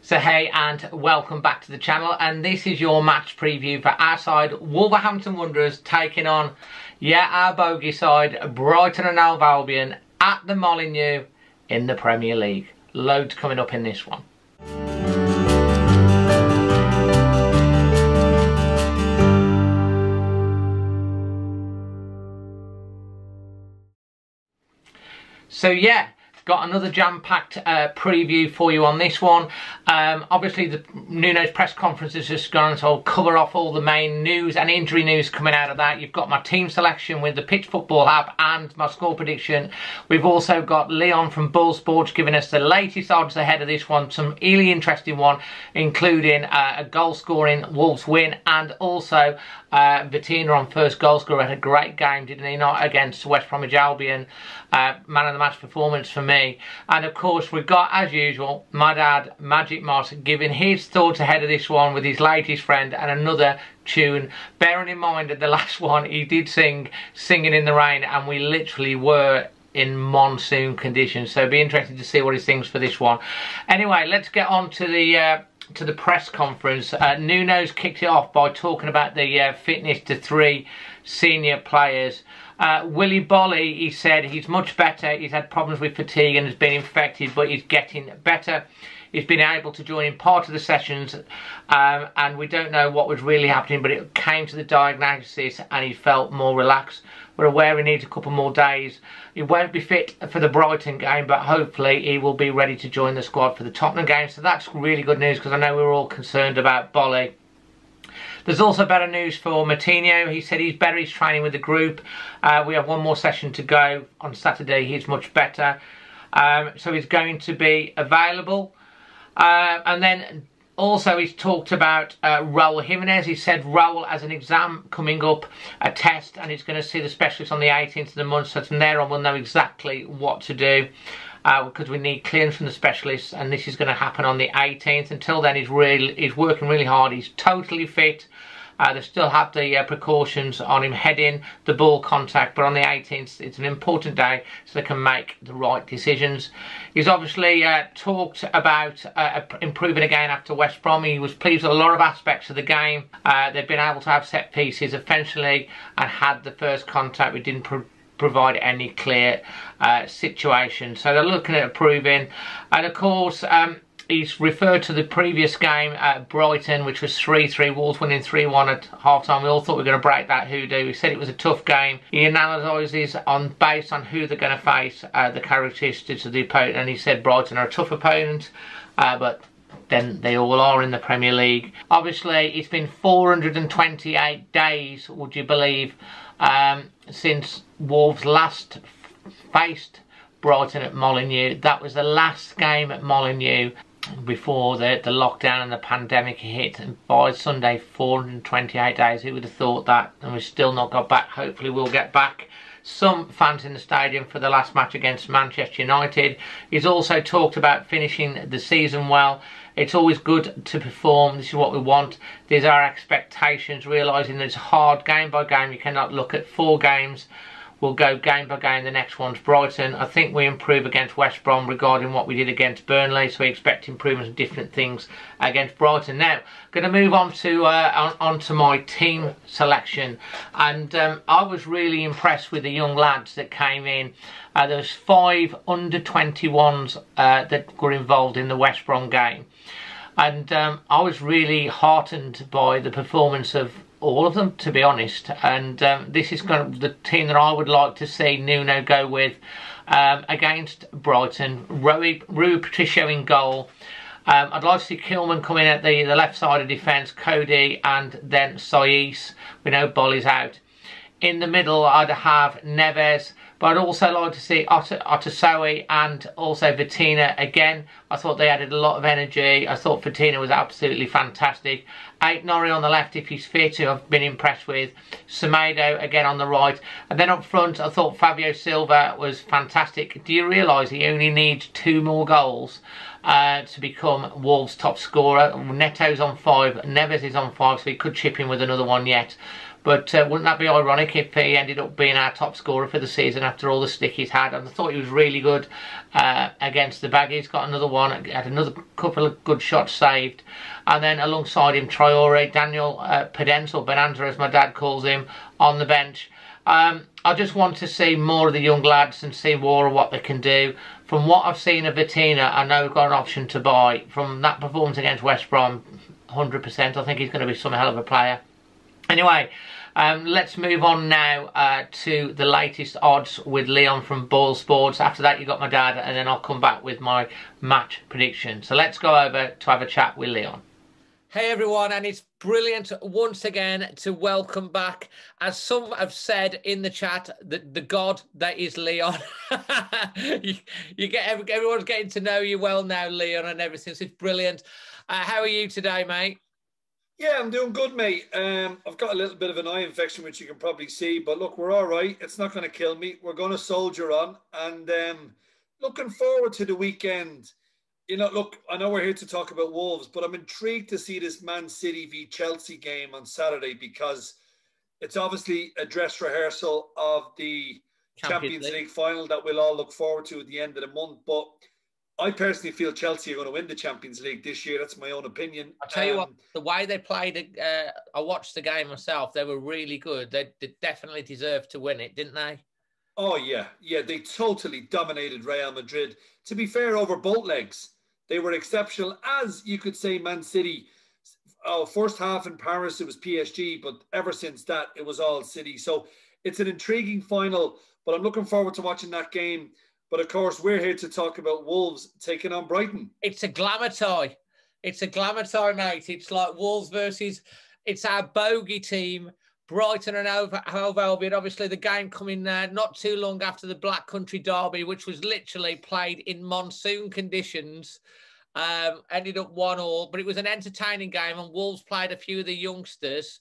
So hey, and welcome back to the channel, and this is your match preview for our side, Wolverhampton Wanderers, taking on, our bogey side, Brighton and Hove Albion, at the Molineux in the Premier League. Loads coming up in this one. So got another jam-packed preview for you on this one. Obviously, Nuno's press conference has just gone, so I'll cover off all the main news and injury news coming out of that. You've got my team selection with the PitchFootball app and my score prediction. We've also got Leon from BoyleSports giving us the latest odds ahead of this one. Some really interesting one, including a goal-scoring Wolves win, and also Vitina on first goal scorer had a great game, didn't he not, against West Bromwich Albion. Man of the match performance for me. And of course we've got, as usual, my dad Magic Moss giving his thoughts ahead of this one with his latest friend and another tune, bearing in mind that the last one he did Singing in the Rain, and we literally were in monsoon conditions, so it'd be interesting to see what he thinks for this one. Anyway, let's get on to the press conference. Nuno's kicked it off by talking about the fitness to 3 senior players. Willy Bolly, he said he's much better. He's had problems with fatigue and has been infected, but he's getting better. He's been able to join in part of the sessions, and we don't know what was really happening, but it came to the diagnosis and he felt more relaxed. We're aware he needs a couple more days. He won't be fit for the Brighton game, but hopefully he will be ready to join the squad for the Tottenham game. So that's really good news, because I know we were all concerned about Bolly. There's also better news for Molineux. He said he's better, he's training with the group. We have one more session to go on Saturday. He's much better. So he's going to be available. And then also he's talked about Raul Jimenez. He said Raul has an exam coming up, a test, and he's going to see the specialist on the 18th of the month. So from there on we'll know exactly what to do. Because we need clearance from the specialists, and this is going to happen on the 18th. Until then, he's working really hard. He's totally fit. They still have the precautions on him heading the ball contact, but on the 18th, it's an important day, so they can make the right decisions. He's obviously talked about improving again after West Brom. He was pleased with a lot of aspects of the game. They've been able to have set pieces eventually and had the first contact. We didn't provide any clear situation, so they're looking at improving. And of course he's referred to the previous game at Brighton, which was 3-3, Wolves winning 3-1 at half-time. We all thought we were going to break that hoodoo. He said it was a tough game. He analyses based on who they're going to face, the characteristics of the opponent, and he said Brighton are a tough opponent, but then they all are in the Premier League. Obviously it's been 428 days, would you believe, since Wolves last faced Brighton at Molineux. That was the last game at Molineux before the lockdown and the pandemic hit, and by Sunday 428 days. Who would have thought that? And we've still not got back. Hopefully we'll get back some fans in the stadium for the last match against Manchester United. He's also talked about finishing the season well. It's always good to perform. This is what we want. These are our expectations, realising that it's hard game by game. You cannot look at 4 games. We'll go game by game. The next one's Brighton. I think we improve against West Brom regarding what we did against Burnley, so we expect improvements and different things against Brighton. Now, going to move on to onto my team selection, and I was really impressed with the young lads that came in. There was 5 under-21s that were involved in the West Brom game, and I was really heartened by the performance of all of them, to be honest. And this is kind of the team that I would like to see Nuno go with against Brighton. Rui Patricio in goal. I'd like to see Kilman come in at the left side of defence, Cody, and then Saiss. We know Bolly's out. In the middle I'd have Neves, but I'd also like to see Otasowie and also Vitina again. I thought they added a lot of energy. I thought Vitina was absolutely fantastic. Nori on the left if he's fit, who I've been impressed with. Semedo again on the right. And then up front I thought Fabio Silva was fantastic. Do you realise he only needs 2 more goals to become Wolves' top scorer? Neto's on 5, Neves is on 5, so he could chip in with another one yet. But wouldn't that be ironic if he ended up being our top scorer for the season after all the stick he's had? And I thought he was really good against the Baggies. Got another one, had another couple of good shots saved. And then alongside him, Traore, Daniel Pedence, or Bonanza as my dad calls him, on the bench. I just want to see more of the young lads and see more of what they can do. From what I've seen of Vitina, I know we've got an option to buy. From that performance against West Brom, 100%, I think he's going to be some hell of a player. Anyway, let's move on now to the latest odds with Leon from BoyleSports. After that, you got my dad, and then I'll come back with my match prediction. So let's go over to have a chat with Leon. Hey everyone, and it's brilliant once again to welcome back, as some have said in the chat, the god that is Leon. you get everyone's getting to know you well now, Leon, and everything. So it's brilliant. How are you today, mate? Yeah, I'm doing good, mate. I've got a little bit of an eye infection, which you can probably see, but look, we're all right. It's not going to kill me. We're going to soldier on, and looking forward to the weekend. You know, look, I know we're here to talk about Wolves, but I'm intrigued to see this Man City v Chelsea game on Saturday, because it's obviously a dress rehearsal of the Champions League final that we'll all look forward to at the end of the month. But I personally feel Chelsea are going to win the Champions League this year. That's my own opinion. I'll tell you what, the way they played, I watched the game myself. They were really good. They definitely deserved to win it, didn't they? Oh, yeah. Yeah, they totally dominated Real Madrid. To be fair, over both legs. They were exceptional, as you could say Man City. First half in Paris, it was PSG, but ever since that, it was all City. So it's an intriguing final, but I'm looking forward to watching that game. But of course, we're here to talk about Wolves taking on Brighton. It's a glamour tie. It's a glamour tie, mate. It's like Wolves versus, it's our bogey team, Brighton and Hove Albion. Obviously, the game coming not too long after the Black Country Derby, which was literally played in monsoon conditions. Ended up 1-1, but it was an entertaining game, and Wolves played a few of the youngsters.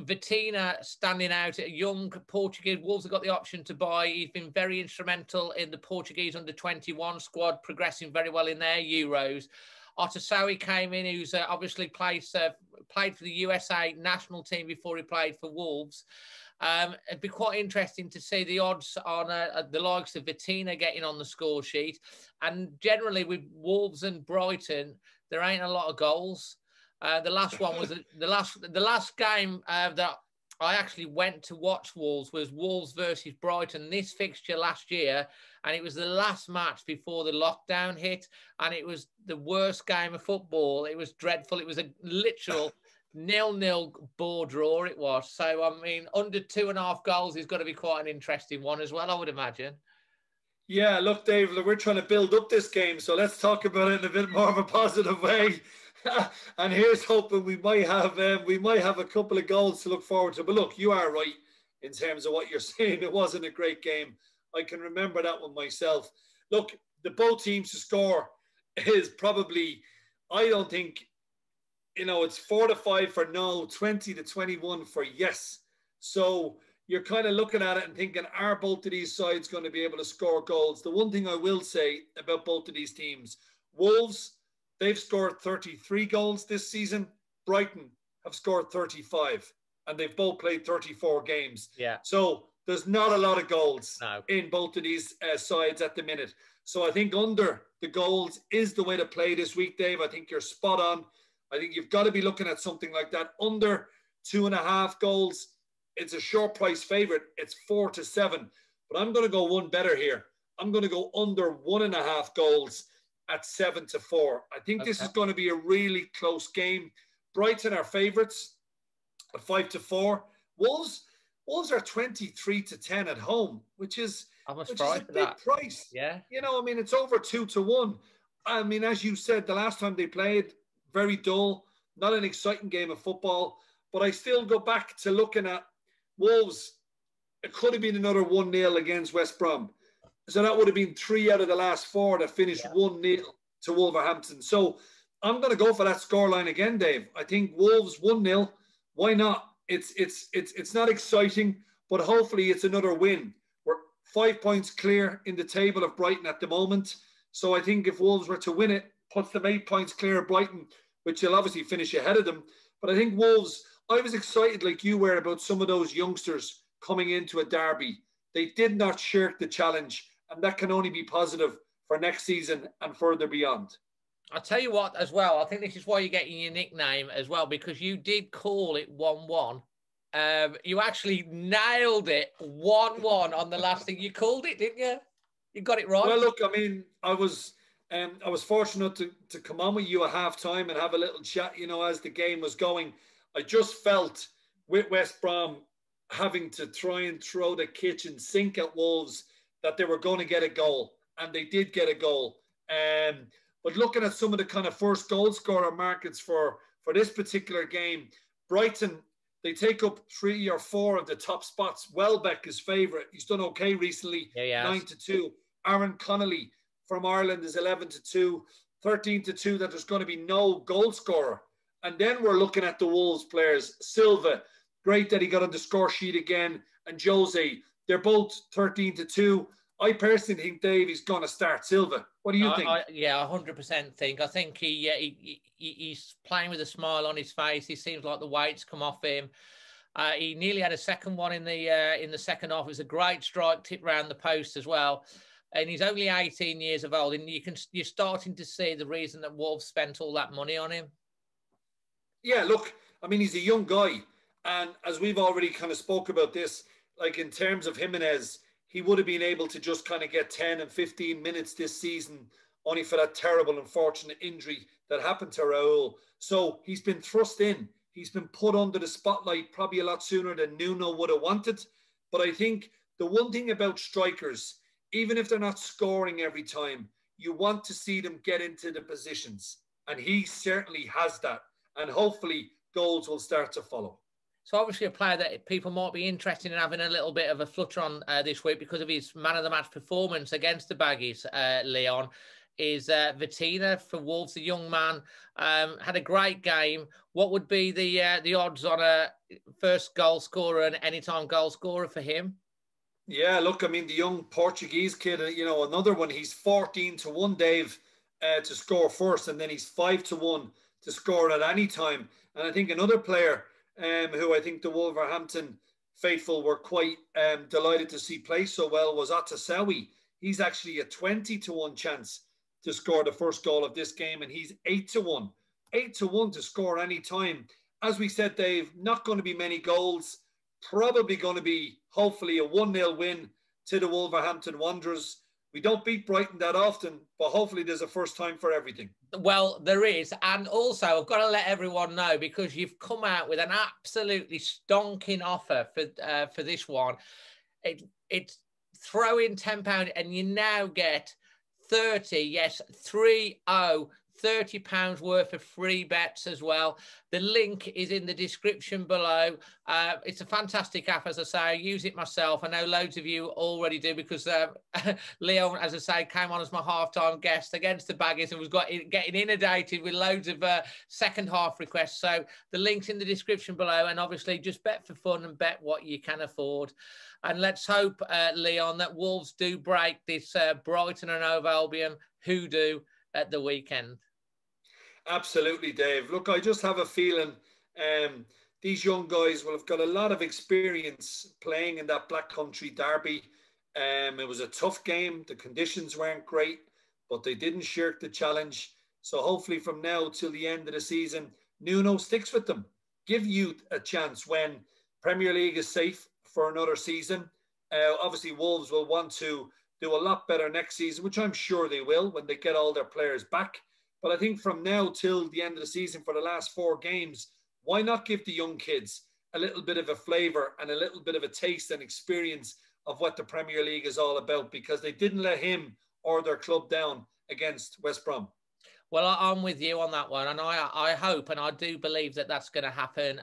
Vitina standing out, a young Portuguese. Wolves have got the option to buy. He's been very instrumental in the Portuguese under-21 squad, progressing very well in their Euros. Otasowie came in, who's obviously played for the USA national team before he played for Wolves. It'd be quite interesting to see the odds on the likes of Vitina getting on the score sheet. And generally with Wolves and Brighton, there ain't a lot of goals. The last one was the last game that I actually went to watch Wolves was Wolves versus Brighton, this fixture last year, and it was the last match before the lockdown hit, and it was the worst game of football. It was dreadful. It was a literal 0-0 bore draw, it was. So, I mean, under 2.5 goals is going to be quite an interesting one as well, I would imagine. Yeah, look, Dave, we're trying to build up this game, so let's talk about it in a bit more of a positive way. And here's hoping we might have a couple of goals to look forward to. But look, you are right in terms of what you're saying. It wasn't a great game. I can remember that one myself. Look, the both teams to score is probably, I don't think, you know, it's 4-5 for no, 20-21 for yes. So you're kind of looking at it and thinking, are both of these sides going to be able to score goals? The one thing I will say about both of these teams, Wolves, they've scored 33 goals this season. Brighton have scored 35, and they've both played 34 games. Yeah. So there's not a lot of goals in both of these sides at the minute. So I think under the goals is the way to play this week, Dave. I think you're spot on. I think you've got to be looking at something like that. Under 2.5 goals, it's a short price favorite. It's 4-7. But I'm going to go one better here. I'm going to go under 1.5 goals at 7-4. I think this is going to be a really close game. Brighton are favourites at 5-4. Wolves are 23-10 at home, which is a big price. Yeah. You know, I mean, it's over 2-1. I mean, as you said, the last time they played, very dull, not an exciting game of football. But I still go back to looking at Wolves. It could have been another 1-0 against West Brom. So that would have been 3 out of the last 4 that finished 1-0 to Wolverhampton. So I'm going to go for that scoreline again, Dave. I think Wolves 1-0. Why not? It's not exciting, but hopefully it's another win. We're 5 points clear in the table of Brighton at the moment. So I think if Wolves were to win it, puts them 8 points clear of Brighton, which will obviously finish ahead of them. But I think Wolves, I was excited like you were about some of those youngsters coming into a derby. They did not shirk the challenge, and that can only be positive for next season and further beyond. I'll tell you what, as well, I think this is why you're getting your nickname as well, because you did call it 1-1. You actually nailed it 1-1 on the last thing. You called it, didn't you? You got it right. Well, look, I mean, I was fortunate to come on with you at halftime and have a little chat, you know, as the game was going. I just felt with West Brom having to try and throw the kitchen sink at Wolves that they were going to get a goal, and they did get a goal. But looking at some of the kind of first goal scorer markets for this particular game, Brighton, they take up 3 or 4 of the top spots. Welbeck is favourite. He's done okay recently, 9-2. Aaron Connolly from Ireland is 11-2. 13-2 that there's going to be no goal scorer. And then we're looking at the Wolves players. Silva, great that he got on the score sheet again. And Jose, they're both 13-2. I personally think Dave is going to start Silva. What do you think? Yeah, 100% think. I think he's playing with a smile on his face. He seems like the weight's come off him. He nearly had a second one in the second half. It was a great strike, tip round the post as well. And he's only 18 years of old, and you're starting to see the reason that Wolves spent all that money on him. Yeah, look, I mean, he's a young guy, and as we've already kind of spoke about this, like in terms of Jimenez, he would have been able to just kind of get 10 and 15 minutes this season, only for that terrible, unfortunate injury that happened to Raul. So he's been thrust in. He's been put under the spotlight probably a lot sooner than Nuno would have wanted. But I think the one thing about strikers, even if they're not scoring every time, you want to see them get into the positions. And he certainly has that. And hopefully goals will start to follow. So obviously a player that people might be interested in having a little bit of a flutter on this week because of his man-of-the-match performance against the Baggies, Leon, is Vitina for Wolves. The young man had a great game. What would be the odds on a first goal scorer and anytime goal scorer for him? Yeah, look, I mean, the young Portuguese kid, you know, another one, he's 14-1, Dave, to score first, and then he's 5-1 to score at any time. And I think another player who I think the Wolverhampton faithful were quite delighted to see play so well was Atasawi. He's actually a 20-1 chance to score the first goal of this game, and he's 8-1. 8-1 to score any time. As we said, Dave, not going to be many goals. Probably going to be, hopefully, a 1-0 win to the Wolverhampton Wanderers. We don't beat Brighton that often, but hopefully there's a first time for everything. Well, there is. And also, I've got to let everyone know, because you've come out with an absolutely stonking offer for this one. It's throw in £10 and you now get 30 £30 worth of free bets as well. The link is in the description below. It's a fantastic app, as I say. I use it myself. I know loads of you already do, because Leon, as I say, came on as my halftime guest against the Baggies and was getting inundated with loads of second half requests. So the link's in the description below, and obviously just bet for fun and bet what you can afford. And let's hope, Leon, that Wolves do break this Brighton and Hove Albion hoodoo at the weekend. Absolutely, Dave. Look, I just have a feeling these young guys will have got a lot of experience playing in that Black Country derby. It was a tough game. The conditions weren't great, but they didn't shirk the challenge. So hopefully from now till the end of the season, Nuno sticks with them. Give youth a chance when Premier League is safe for another season. Obviously, Wolves will want to do a lot better next season, which I'm sure they will when they get all their players back. But I think from now till the end of the season for the last 4 games, why not give the young kids a little bit of a flavour and a little bit of a taste and experience of what the Premier League is all about, because they didn't let him or their club down against West Brom. Well, I'm with you on that one, and I hope and I do believe that that's going to happen.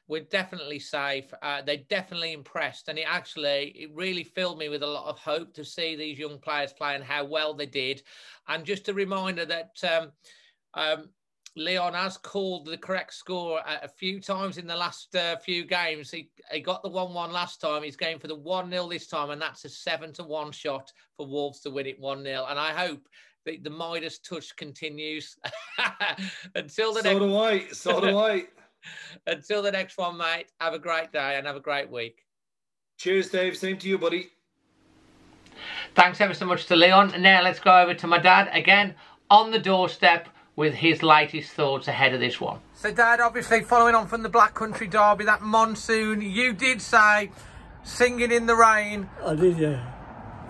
We're definitely safe. They definitely impressed, and it really filled me with a lot of hope to see these young players play and how well they did. And just a reminder that Leon has called the correct score a few times in the last few games. He got the 1-1 last time. He's going for the 1-0 this time, and that's a 7-1 shot for Wolves to win it 1-0. And I hope the Midas touch continues until the next. So do I. Until the next one, mate, have a great day and have a great week. Cheers, Dave. Same to you, buddy. Thanks ever so much to Leon. Now let's go over to my dad again on the doorstep with his latest thoughts ahead of this one. So, Dad, obviously following on from the Black Country Derby, that monsoon, you did say singing in the rain. I did, yeah.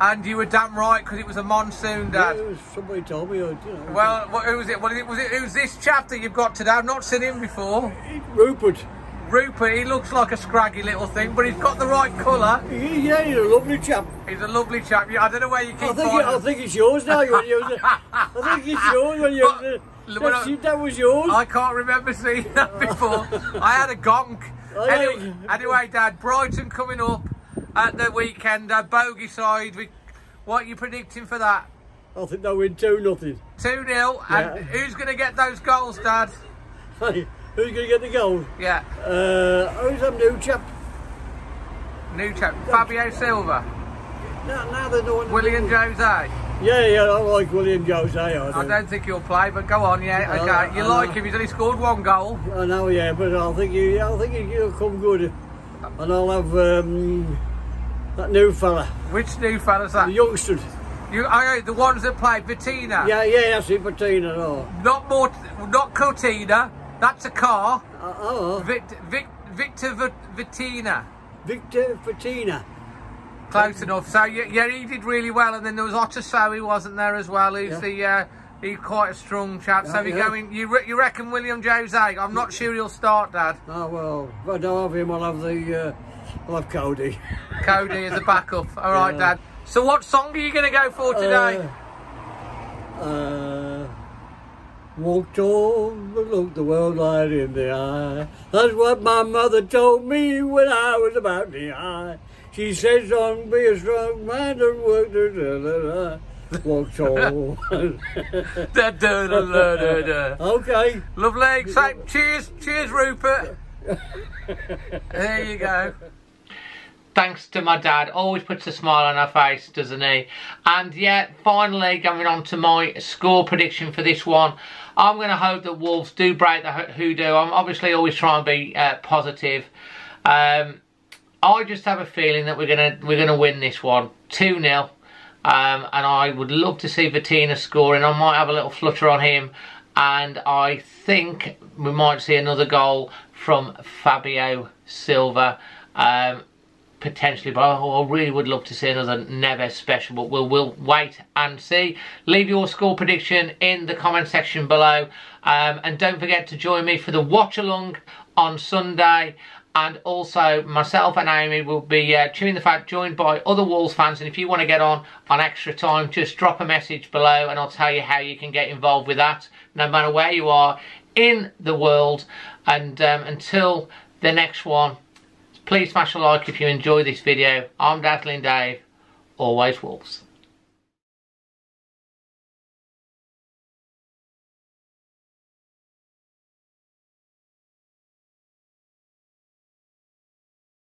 And you were damn right, because it was a monsoon, Dad. Yeah, somebody told me, you know. Well, who was it? Who's this chap that you've got today? I've not seen him before. Rupert. Rupert, he looks like a scraggy little thing, but he's got the right colour. Yeah, he's a lovely chap. He's a lovely chap. I don't know where you keep I think it's yours now. I think it's yours when you... That was yours. I can't remember seeing that before. I had a gonk. Anyway, Dad, Brighton coming up at the weekend, bogie side. What are you predicting for that? I think they'll win 2-0. 2-0. Yeah. And who's going to get those goals, Dad? Hey, who's going to get the goal? Yeah. Who's that new chap? New chap. Fabio Silva. No, they're not. William Jose. Yeah, I like William Jose. I don't think he'll play, but go on, yeah, okay. You like him? He's only scored 1 goal. I know, yeah, but I think he'll come good, and I'll have that new fella. Which new fella's that? The youngsters. The ones that play Bettina. Yeah, that's it, Bettina. No. Not Cortina. That's a car. Victor Bettina. Victor Bettina. Close enough. So yeah, he did really well, and then there was Ottersoe, wasn't there, as well? Who's he's quite a strong chap. So you reckon William Jose? I'm not sure he'll start, Dad. Oh well, if I don't have him, I'll have Cody. Cody as a backup. All right, Dad. So what song are you going to go for today? Walked on, looked the world right in the eye. That's what my mother told me when I was about the eye. She says, "Don't be a strong man and work." Walked on. Okay. Lovely. So, cheers, Rupert. There you go. Thanks to my dad. Always puts a smile on our face, doesn't he? And yeah, finally going on to my score prediction for this one. I'm going to hope that Wolves do break the Hoodoo. I'm obviously always trying to be positive. I just have a feeling that we're gonna win this one 2-0, and I would love to see Bettina scoring. I might have a little flutter on him, and I think we might see another goal from Fabio Silva, potentially. But I really would love to see another Neves special. But we'll wait and see. Leave your score prediction in the comment section below, and don't forget to join me for the watch along on Sunday. And also, myself and Amy will be chewing the fat, joined by other Wolves fans. And if you want to get on extra time, just drop a message below and I'll tell you how you can get involved with that, no matter where you are in the world. And until the next one, please smash a like if you enjoyed this video. I'm Dazzling Dave, always Wolves.